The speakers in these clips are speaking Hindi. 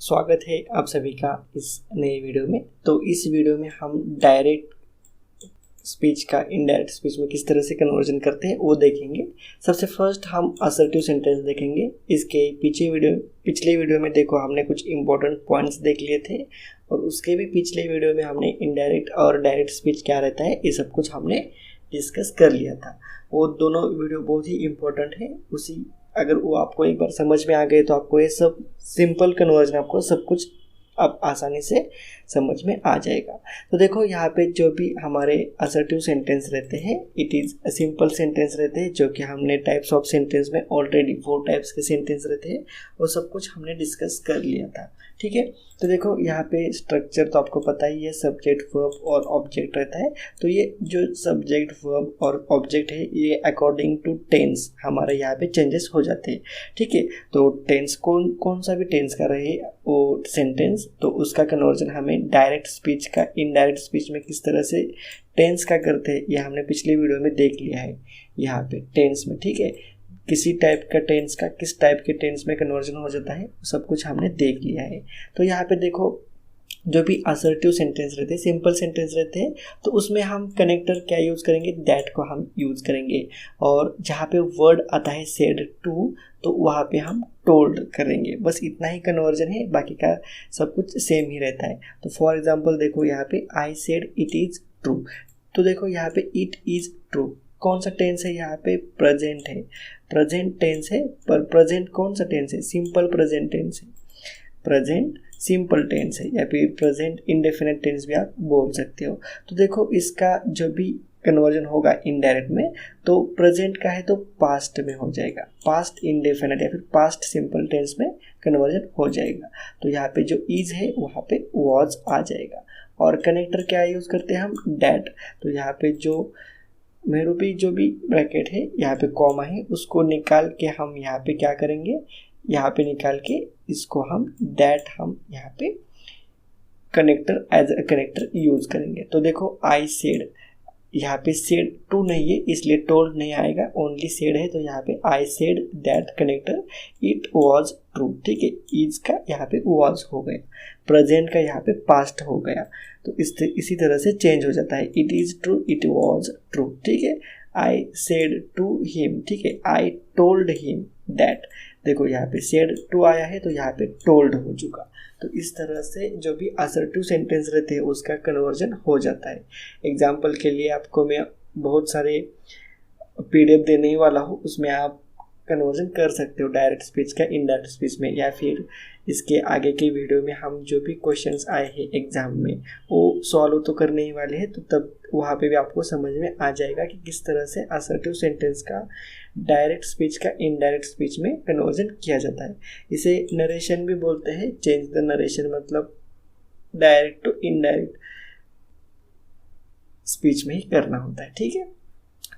स्वागत है आप सभी का इस नए वीडियो में। तो इस वीडियो में हम डायरेक्ट स्पीच का इनडायरेक्ट स्पीच में किस तरह से कन्वर्जन करते हैं वो देखेंगे। सबसे फर्स्ट हम असर्टिव सेंटेंस देखेंगे। इसके पिछले वीडियो में देखो हमने कुछ इंपॉर्टेंट पॉइंट्स देख लिए थे और उसके भी पिछले वीडियो में हमने इनडायरेक्ट और डायरेक्ट स्पीच क्या रहता है ये सब कुछ हमने डिस्कस कर लिया था। वो दोनों वीडियो बहुत ही इम्पोर्टेंट है। अगर वो आपको एक बार समझ में आ गए तो आपको ये सब सिंपल कन्वर्जन आपको सब कुछ अब आसानी से समझ में आ जाएगा। तो देखो यहाँ पे जो भी हमारे असर्टिव सेंटेंस रहते हैं इट इज़ सिंपल सेंटेंस रहते हैं, जो कि हमने टाइप्स ऑफ सेंटेंस में ऑलरेडी 4 टाइप्स के सेंटेंस रहते हैं वो सब कुछ हमने डिस्कस कर लिया था। ठीक है, तो देखो यहाँ पे स्ट्रक्चर तो आपको पता ही है, सब्जेक्ट वर्ब और ऑब्जेक्ट रहता है। तो ये जो सब्जेक्ट वर्ब और ऑब्जेक्ट है ये अकॉर्डिंग टू टेंस हमारे यहाँ पे चेंजेस हो जाते हैं। ठीक है, तो टेंस कौन सा भी टेंस का रहे वो सेंटेंस तो उसका कन्वर्जन हमें डायरेक्ट स्पीच का इनडायरेक्ट स्पीच में किस तरह से टेंस का करते हैं ये हमने पिछले वीडियो में देख लिया है यहाँ पे टेंस में। ठीक है, किसी टाइप का टेंस का किस टाइप के टेंस में कन्वर्जन हो जाता है सब कुछ हमने देख लिया है। तो यहाँ पे देखो जो भी असर्टिव सेंटेंस रहते हैं सिंपल सेंटेंस रहते हैं तो उसमें हम कनेक्टर क्या यूज़ करेंगे, दैट को हम यूज़ करेंगे। और जहाँ पे वर्ड आता है सेड टू तो वहाँ पे हम टोल्ड करेंगे। बस इतना ही कन्वर्जन है, बाकी का सब कुछ सेम ही रहता है। तो फॉर एग्जांपल देखो यहाँ पे I said it is true. तो देखो यहाँ पे इट इज़ ट्रू कौन सा टेंस है, यहाँ पे प्रेजेंट है, प्रेजेंट टेंस है। पर प्रेजेंट कौन सा टेंस है, सिंपल प्रेजेंट टेंस है, प्रेजेंट सिंपल टेंस है, या फिर प्रेजेंट इंडेफिनिट टेंस भी आप बोल सकते हो। तो देखो इसका जो भी कन्वर्जन होगा इनडायरेक्ट में तो प्रेजेंट का है तो पास्ट में हो जाएगा, पास्ट इंडेफिनिट या फिर पास्ट सिंपल टेंस में कन्वर्जन हो जाएगा। तो यहाँ पे जो इज है वहाँ पे वॉज आ जाएगा। और कनेक्टर क्या यूज़ करते हैं हम, डैट। तो यहाँ पे जो मेरूपी जो भी ब्रैकेट है यहाँ पे कॉमा है उसको निकाल के हम यहाँ पे क्या करेंगे, यहाँ पे निकाल के इसको हम दैट हम यहाँ पे connector as a connector use करेंगे। तो देखो आई सेड, यहाँ पे सेड टू नहीं है इसलिए टोल्ड नहीं आएगा, ओनली सेड है। तो यहाँ पे I said that connector it was true. ठीक है, इज का यहाँ पे वॉज हो गया, प्रेजेंट का यहाँ पे पास्ट हो गया। तो इसी तरह से चेंज हो जाता है, it is true, it was true. ठीक है, आई सेड टू हिम, ठीक है, आई टोल्ड हिम दैट। देखो यहाँ पे सेड टू आया है तो यहाँ पे टोल्ड हो चुका। तो इस तरह से जो भी असर्टिव सेंटेंस रहते हैं उसका कन्वर्जन हो जाता है। एग्जाम्पल के लिए आपको मैं बहुत सारे PDF देने ही वाला हूँ, उसमें आप कन्वर्जन कर सकते हो डायरेक्ट स्पीच का इनडायरेक्ट स्पीच में, या फिर इसके आगे के वीडियो में हम जो भी क्वेश्चंस आए हैं एग्जाम में वो सॉल्व तो करने ही वाले हैं। तो तब वहाँ पे भी आपको समझ में आ जाएगा कि किस तरह से असर्टिव सेंटेंस का डायरेक्ट स्पीच का इनडायरेक्ट स्पीच में कन्वर्जन किया जाता है। इसे नरेशन भी बोलते हैं, चेंज द नरेशन, मतलब डायरेक्ट टू इनडायरेक्ट स्पीच में ही करना होता है। ठीक है,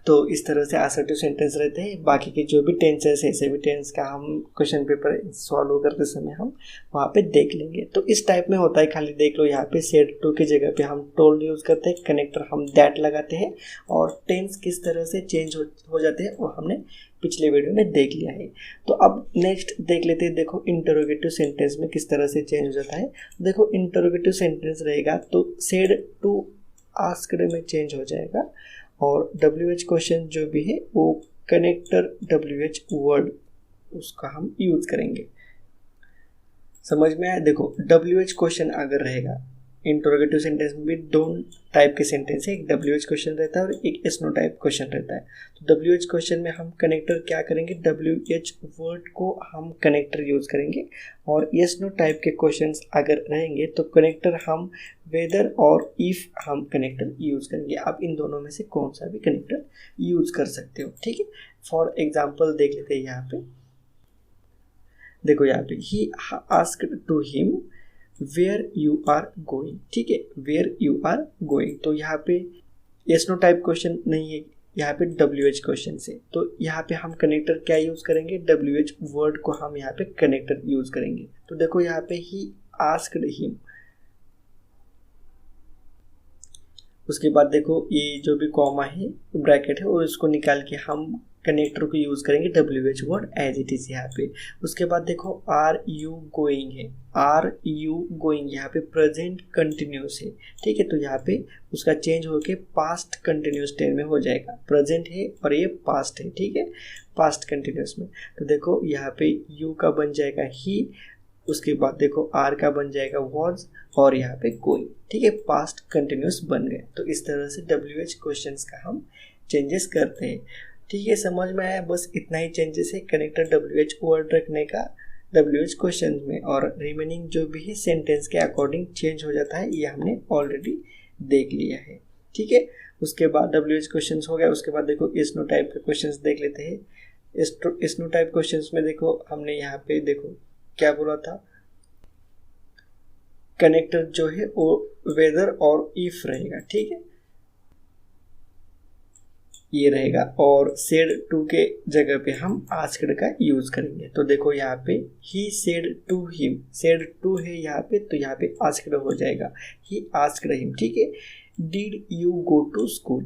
तो इस तरह से असर्टिव सेंटेंस रहते हैं। बाकी के जो भी टेंसेस है सभी टेंस का हम क्वेश्चन पेपर सॉल्व करते समय हम वहाँ पे देख लेंगे। तो इस टाइप में होता है, खाली देख लो यहाँ पे सेड टू की जगह पे हम टोल्ड यूज़ करते हैं, कनेक्टर हम दैट लगाते हैं, और टेंस किस तरह से चेंज हो जाते हैं वो हमने पिछले वीडियो में देख लिया है। तो अब नेक्स्ट देख लेते हैं। देखो इंटरोगेटिव सेंटेंस में किस तरह से चेंज हो जाता है। देखो इंटरोगेटिव सेंटेंस रहेगा तो सेड टू आस्क्ड में चेंज हो जाएगा, और WH क्वेश्चन जो भी है वो कनेक्टर WH वर्ड उसका हम यूज़ करेंगे। समझ में आया। देखो WH क्वेश्चन अगर रहेगा इंटरोगेटिव सेंटेंस में भी 2 टाइप के सेंटेंस है, एक WH क्वेश्चन रहता है और एक yes no टाइप क्वेश्चन रहता है। तो WH क्वेश्चन में हम कनेक्टर क्या करेंगे, WH वर्ड को हम कनेक्टर यूज़ करेंगे, और yes no टाइप के क्वेश्चंस अगर रहेंगे तो कनेक्टर हम वेदर और इफ हम कनेक्टर यूज़ करेंगे। आप इन दोनों में से कौन सा भी कनेक्टर यूज़ कर सकते हो। ठीक है, फॉर एग्जाम्पल देख लेते हैं यहाँ पे। देखो यहाँ पे ही asked to him where you are going. ठीक है, वेयर यू आर गोइंग, तो यहाँ पे यस नो टाइप क्वेश्चन नहीं है, यहाँ पे WH क्वेश्चन से। तो यहाँ पे हम कनेक्टर क्या यूज़ करेंगे, WH वर्ड को हम यहाँ पे कनेक्टर यूज़ करेंगे। तो देखो यहाँ पे ही आस्क्ड हिम, उसके बाद देखो ये जो भी कॉमा है ब्रैकेट है और इसको निकाल के हम कनेक्टर को यूज़ करेंगे WH word as it is यहाँ पे। उसके बाद देखो आर यू गोइंग है, आर यू गोइंग यहाँ पे प्रेजेंट कंटिन्यूस है, ठीक है। तो यहाँ पे उसका चेंज होके पास्ट कंटिन्यूस टेंस में हो जाएगा। प्रेजेंट है और ये पास्ट है, ठीक है, पास्ट कंटिन्यूस में। तो देखो यहाँ पे यू का बन जाएगा ही, उसके बाद देखो आर का बन जाएगा वॉज और यहाँ पे गोइंग, ठीक है, पास्ट कंटिन्यूस बन गए। तो इस तरह से WH क्वेश्चंस का हम चेंजेस करते हैं, ठीक है। समझ में आया? बस इतना ही चेंजेस है कनेक्टर WH वर्ड रखने का WH क्वेश्चन में, और रिमेनिंग जो भी है सेंटेंस के अकॉर्डिंग चेंज हो जाता है, ये हमने ऑलरेडी देख लिया है, ठीक है। उसके बाद WH क्वेश्चन हो गया। उसके बाद देखो एस नो टाइप के क्वेश्चन देख लेते हैं। एस नो टाइप क्वेश्चन में देखो हमने यहाँ पे देखो क्या बोला था, कनेक्टर जो है वो वेदर और इफ रहेगा, ठीक है, ये रहेगा। और सेड टू के जगह पे हम आस्क्ड का यूज करेंगे। तो देखो यहाँ पे he said to him, said to है यहाँ पे, तो यहाँ पे आस्क्ड हो जाएगा, ही आस्क्ड हिम, ठीक है। Did you go to school,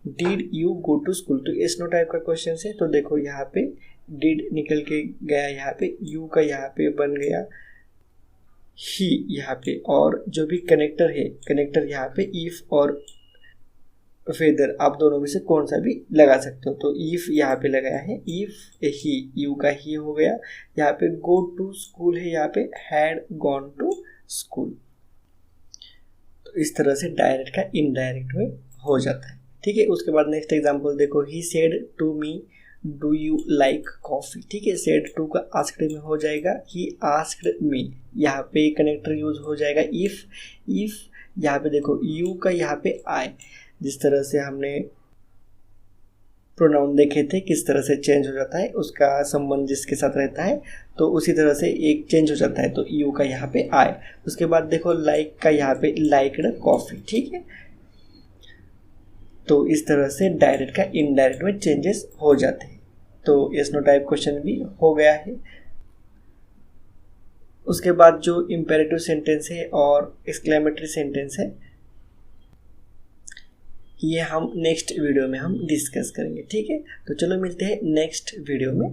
did you go to school, तो एस नो टाइप का क्वेश्चन है। तो देखो यहाँ पे डिड निकल के गया, यहाँ पे यू का यहाँ पे बन गया ही यहाँ पे, और जो भी कनेक्टर है, कनेक्टर यहाँ पे इफ और वेदर, आप दोनों में से कौन सा भी लगा सकते हो। तो इफ यहाँ पे लगाया है, इफ ही, यू का ही हो गया। यहाँ पे गो टू स्कूल है, यहाँ पे हैड गॉन टू स्कूल। तो इस तरह से डायरेक्ट का इनडायरेक्ट में हो जाता है, ठीक है। उसके बाद नेक्स्ट एग्जांपल देखो, he said to me do you like coffee, ठीक है। सेड टू का आस्क्ड में हो जाएगा, ही आस्क्ड मी, यहाँ पे कनेक्टर यूज हो जाएगा इफ। यहाँ पे देखो यू का यहाँ पे आई, जिस तरह से हमने प्रोनाउन देखे थे किस तरह से चेंज हो जाता है, उसका संबंध जिसके साथ रहता है, तो उसी तरह से एक चेंज हो जाता है। तो यू का यहाँ पे आए। उसके बाद देखो लाइक का यहाँ पे लाइक्ड कॉफी, ठीक है। तो इस तरह से डायरेक्ट का इनडायरेक्ट में चेंजेस हो जाते हैं। तो यस नो टाइप क्वेश्चन भी हो गया है। उसके बाद जो इंपेरेटिव सेंटेंस है और एक्सक्लेमेटरी सेंटेंस है, ये हम नेक्स्ट वीडियो में हम डिस्कस करेंगे, ठीक है। तो चलो मिलते हैं नेक्स्ट वीडियो में।